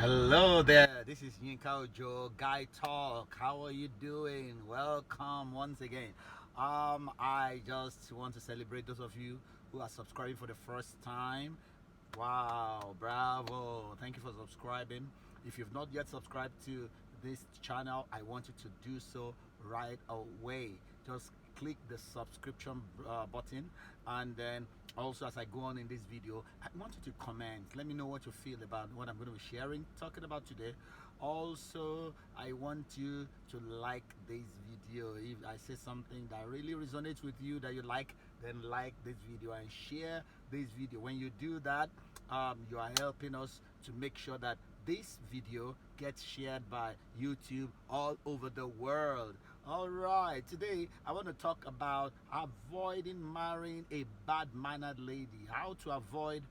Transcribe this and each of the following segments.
Hello there, this is Yinka Ojo, Guy Talk. How are you doing? Welcome once again. I just want to celebrate those of you who are subscribing for the first time. Wow, bravo. Thank you for subscribing. If you've not yet subscribed to this channel, I want you to do so right away. Just click the subscription button, and then also as I go on in this video, I want you to comment. Let me know what you feel about what I'm going to be sharing, talking about today. Also, I want you to like this video. If I say something that really resonates with you, that you then like this video and share this video. When you do that, you are helping us to make sure that this video gets shared by YouTube all over the world. All right, today I want to talk about avoiding marrying a bad-mannered lady. How to avoid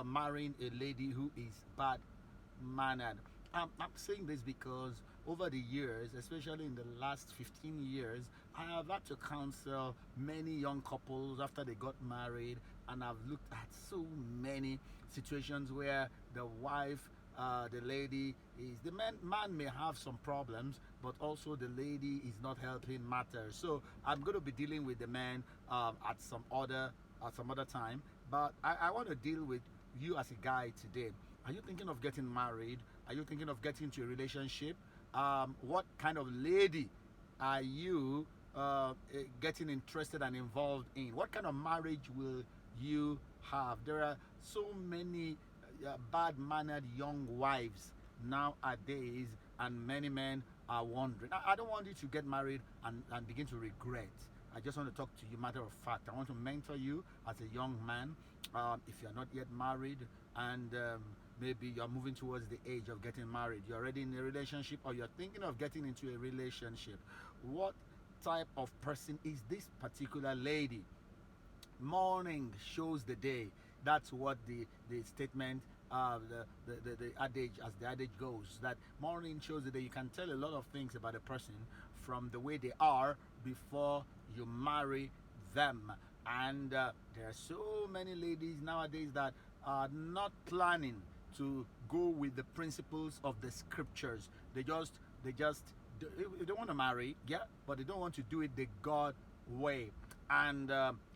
marrying a lady who is bad-mannered. I'm saying this because over the years, especially in the last 15 years, I have had to counsel many young couples after they got married, and I've looked at so many situations where the wife, the lady is the man may have some problems, but also the lady is not helping matters. So I'm going to be dealing with the man at some other time, but I want to deal with you as a guy today. Are you thinking of getting married? Are you thinking of getting into a relationship? What kind of lady are you getting interested and involved in? What kind of marriage will you have? There are so many bad-mannered young wives nowadays, and many men are wondering. I don't want you to get married and begin to regret. I just want to talk to you matter of fact. I want to mentor you as a young man. If you're not yet married, and maybe you're moving towards the age of getting married, you're already in a relationship, or you're thinking of getting into a relationship, what type of person is this particular lady? Morning shows the day. That's what the statement, the adage, as the adage goes, that morning shows the day. You can tell a lot of things about a person from the way they are before you marry them. And there are so many ladies nowadays that are not planning to go with the principles of the scriptures. They want to marry, yeah, but they don't want to do it the God way. And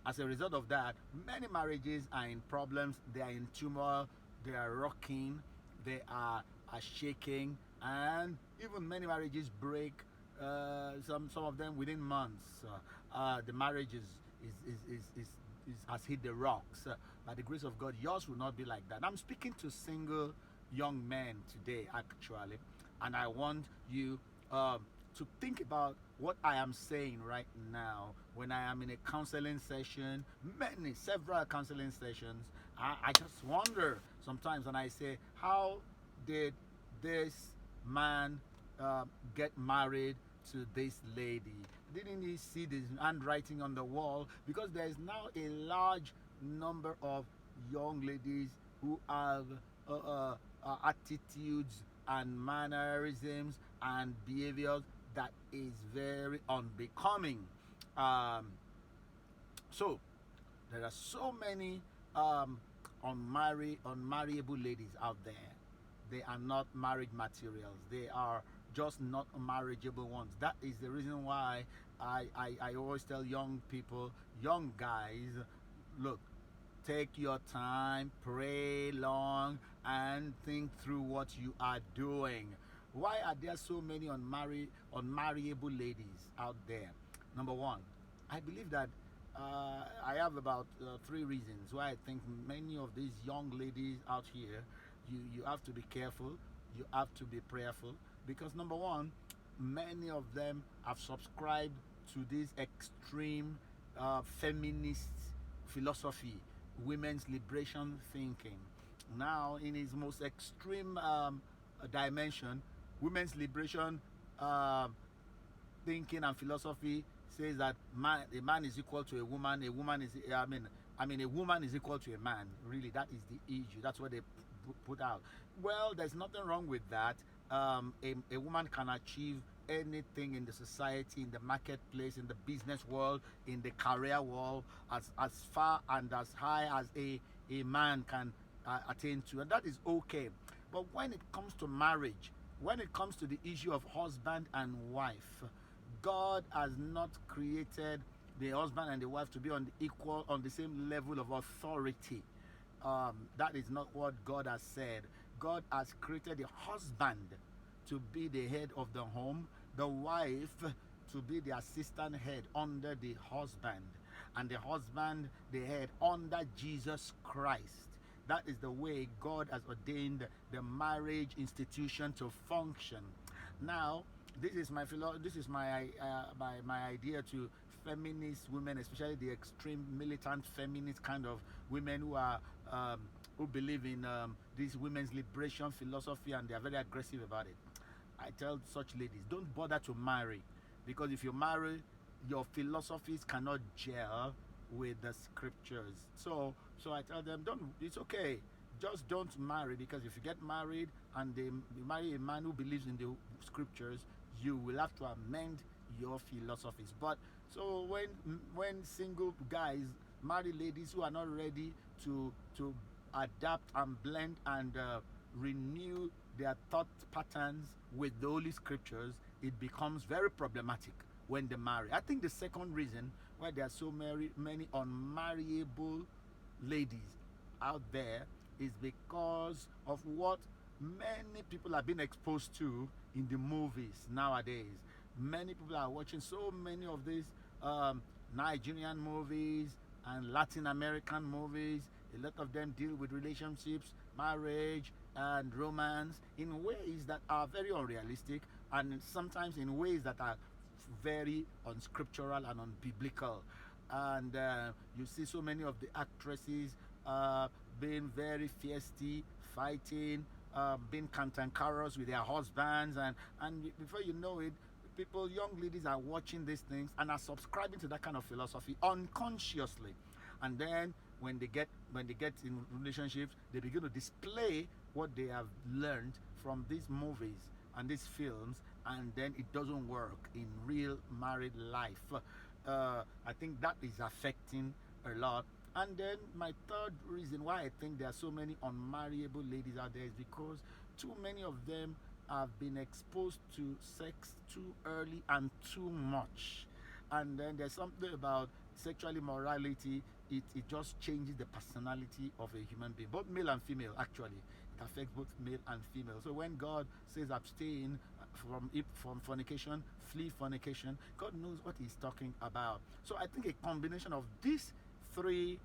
as a result of that, many marriages are in problems. They are in turmoil. They are rocking. They are shaking, and even many marriages break. Some of them within months. The marriage has hit the rocks. By the grace of God, yours will not be like that. I'm speaking to single young men today, actually, and I want you to think about what I am saying right now. When I am in a counseling session, several counseling sessions, I just wonder sometimes, and I say, how did this man get married to this lady? Didn't he see this handwriting on the wall? Because there is now a large number of young ladies who have attitudes and mannerisms and behaviors that is very unbecoming. So there are so many unmarriable ladies out there. They are not marriage materials. They are just not marriageable ones. That is the reason why I always tell young people, young guys, look, take your time, pray long, and think through what you are doing. Why are there so many unmarriable ladies out there? Number one, I believe that I have about 3 reasons why I think many of these young ladies out here, you have to be careful, you have to be prayerful, because number one, many of them have subscribed to this extreme feminist philosophy, women's liberation thinking. Now, in its most extreme dimension, women's liberation thinking and philosophy says that a man is equal to a woman. A woman is, a woman is equal to a man. Really, that is the issue. That's what they put out. Well, there's nothing wrong with that. A woman can achieve anything in the society, in the marketplace, in the business world, in the career world, as far and as high as a man can attain to, and that is okay. But when it comes to marriage, when it comes to the issue of husband and wife, God has not created the husband and the wife to be on the equal, on the same level of authority. That is not what God has said. God has created the husband to be the head of the home, the wife to be the assistant head under the husband, and the husband the head under Jesus Christ. That is the way God has ordained the marriage institution to function. Now, this is my idea to feminist women, especially the extreme militant feminist kind of women who believe in this women's liberation philosophy, and they are very aggressive about it. I tell such ladies, don't bother to marry, because if you marry, your philosophies cannot gel with the scriptures. So I tell them, don't. It's okay. Just don't marry, because if you get married and you marry a man who believes in the scriptures, you will have to amend your philosophies. But so when single guys marry ladies who are not ready to adapt and blend and renew their thought patterns with the Holy Scriptures, it becomes very problematic when they marry. I think the second reason why there are so many unmarriable ladies out there is because of what many people have been exposed to in the movies nowadays. Many people are watching so many of these Nigerian movies and Latin American movies. A lot of them deal with relationships, marriage, and romance in ways that are very unrealistic, and sometimes in ways that are very unscriptural and unbiblical. And you see so many of the actresses being very feisty, fighting, being cantankerous with their husbands, and before you know it, young ladies are watching these things and are subscribing to that kind of philosophy unconsciously. And then when they get in relationships, they begin to display what they have learned from these movies and these films, and then it doesn't work in real married life. I think that is affecting a lot. And then my third reason why I think there are so many unmarriable ladies out there is because too many of them have been exposed to sex too early and too much. And then there's something about sexual immorality. It just changes the personality of a human being, both male and female. Actually, it affects both male and female. So when God says abstain from fornication, flee fornication, God knows what he's talking about. So I think a combination of these three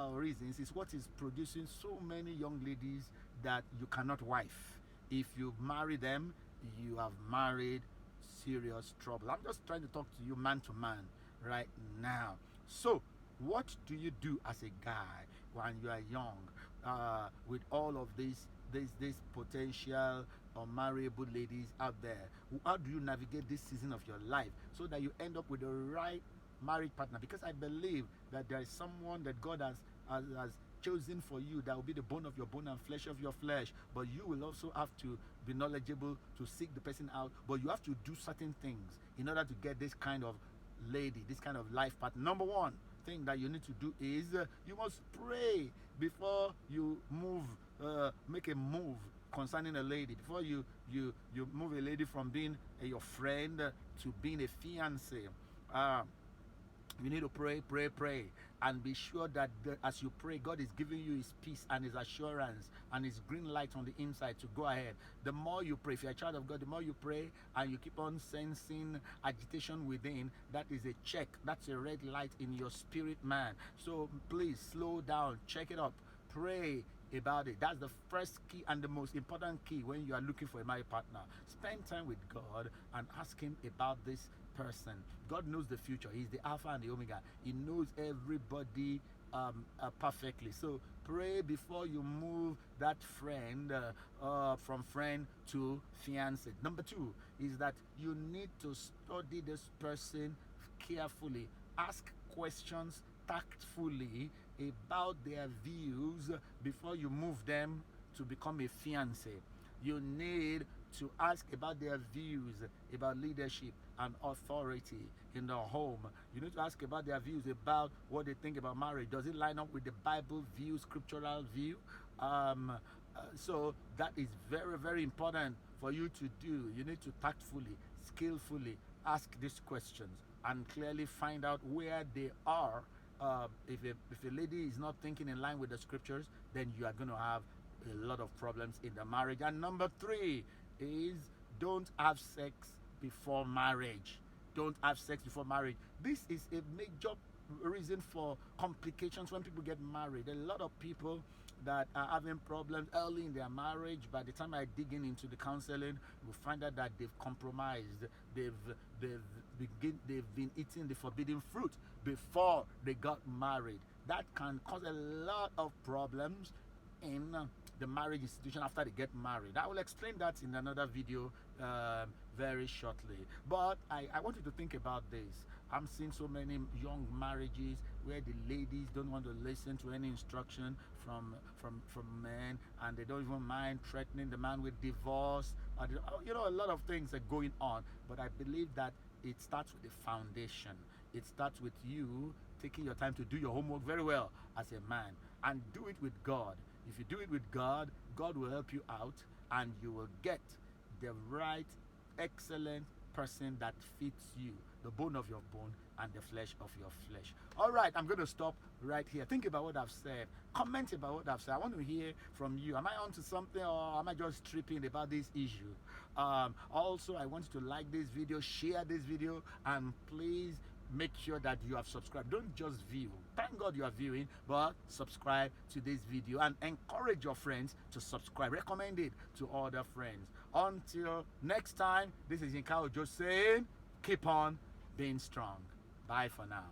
reasons is what is producing so many young ladies that you cannot wife. If you marry them, you have married serious trouble. I'm just trying to talk to you man to man right now. So what do you do as a guy when you are young, with all of these potential unmarriable ladies out there? How do you navigate this season of your life so that you end up with the right married partner? Because I believe that there is someone that God has chosen for you that will be the bone of your bone and flesh of your flesh. But you will also have to be knowledgeable to seek the person out. But you have to do certain things in order to get this kind of lady, this kind of life partner. Number one thing that you need to do is you must pray before you make a move concerning a lady. Before you move a lady from being your friend to being a fiance. You need to pray, and be sure that as you pray, God is giving you his peace and his assurance and his green light on the inside to go ahead. The more you pray, if you're a child of God, the more you pray and you keep on sensing agitation within, that is a check. That's a red light in your spirit, man. So please slow down, check it up, pray about it. That's the first key and the most important key when you are looking for a marriage partner. Spend time with God and ask him about this person. God knows the future. He's the Alpha and the Omega. He knows everybody perfectly. So pray before you move that friend from friend to fiancé. Number two is that you need to study this person carefully. Ask questions tactfully about their views before you move them to become a fiancé. You need to ask about their views about leadership and authority in the home. You need to ask about their views about what they think about marriage. Does it line up with the Bible view, scriptural view? So that is very, very important for you to do. You need to tactfully, skillfully ask these questions and clearly find out where they are. If a lady is not thinking in line with the scriptures, then you are going to have a lot of problems in the marriage. And number three is, don't have sex before marriage. Don't have sex before marriage. This is a major reason for complications when people get married. A lot of people that are having problems early in their marriage, by the time I dig into the counseling, we find out that they've compromised. They've been eating the forbidden fruit before they got married. That can cause a lot of problems in the marriage institution after they get married. I will explain that in another video very shortly. But I want you to think about this. I'm seeing so many young marriages where the ladies don't want to listen to any instruction from men, and they don't even mind threatening the man with divorce. You know, a lot of things are going on. But I believe that it starts with the foundation. It starts with you taking your time to do your homework very well as a man, and do it with God. If you do it with God, God will help you out, and you will get the right, excellent person that fits you, the bone of your bone and the flesh of your flesh. All right, I'm going to stop right here. Think about what I've said. Comment about what I've said. I want to hear from you. Am I onto something, or am I just tripping about this issue? Also, I want you to like this video, share this video, and please make sure that you have subscribed. Don't just view. Thank God you are viewing, but subscribe to this video and encourage your friends to subscribe. Recommend it to other friends. Until next time, this is Yinka Ojo saying, keep on being strong. Bye for now.